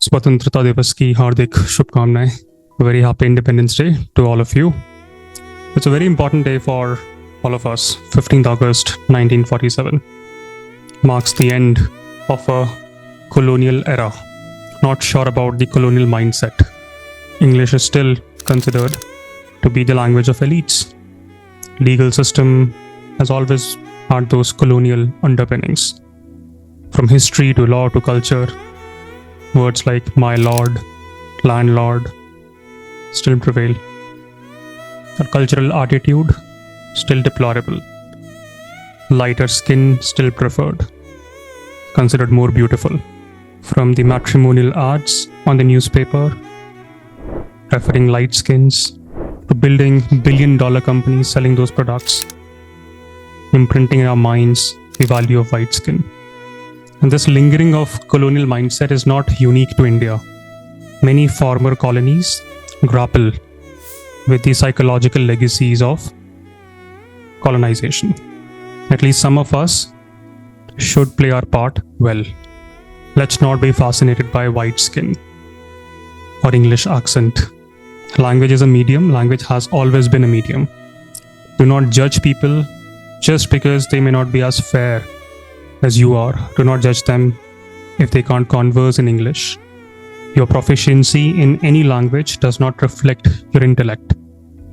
स्वतंत्रता दिवस की हार्दिक शुभकामनाएं. Very happy Independence Day to all of you. It's a very important day for all of us. 15th August 1947 marks the end of a colonial era. Not sure about the colonial mindset. English is still considered to be the language of elites. Legal system has always had those colonial underpinnings. From history to law to culture, words like my lord, landlord still prevail. Our cultural attitude still deplorable. Lighter skin still preferred, considered more beautiful. From the matrimonial ads on the newspaper, preferring light skins, to building billion-dollar companies selling those products, imprinting in our minds the value of white skin. And this lingering of colonial mindset is not unique to India. Many former colonies grapple with the psychological legacies of colonization. At least some of us should play our part well. Let's not be fascinated by white skin or English accent. Language is a medium. Language has always been a medium. Do not judge people just because they may not be as fair as you are. Do not judge them if they can't converse in English. Your proficiency in any language does not reflect your intellect.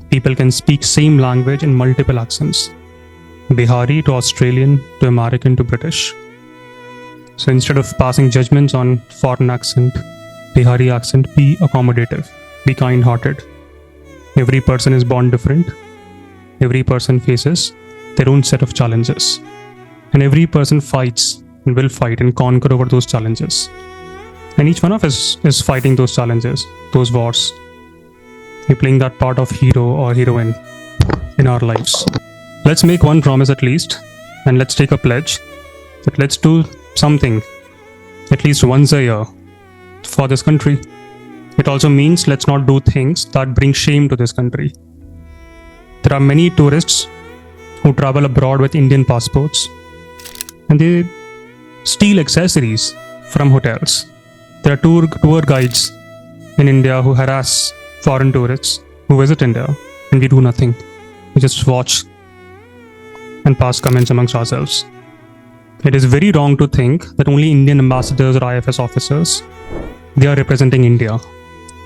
People can speak same language in multiple accents. Bihari to Australian to American to British. So instead of passing judgments on foreign accent, Bihari accent, be accommodative, be kind-hearted. Every person is born different. Every person faces their own set of challenges. And every person fights and will fight and conquer over those challenges. And each one of us is fighting those challenges, those wars. We're playing that part of hero or heroine in our lives. Let's make one promise at least, and let's take a pledge that let's do something at least once a year for this country. It also means let's not do things that bring shame to this country. There are many tourists who travel abroad with Indian passports and they steal accessories from hotels. There are tour guides in India who harass foreign tourists who visit India, and we do nothing. We just watch and pass comments amongst ourselves. It is very wrong to think that only Indian ambassadors or IFS officers, they are representing India.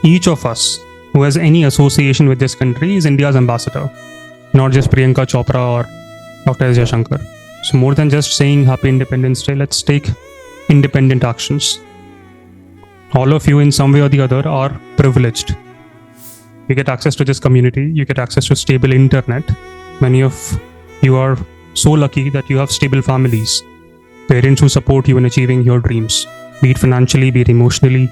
Each of us who has any association with this country is India's ambassador, not just Priyanka Chopra or Dr. S. Jaishankar. So more than just saying Happy Independence Day, let's take independent actions. All of you in some way or the other are privileged. You get access to this community, you get access to stable internet. Many of you are so lucky that you have stable families, parents who support you in achieving your dreams, be it financially, be it emotionally,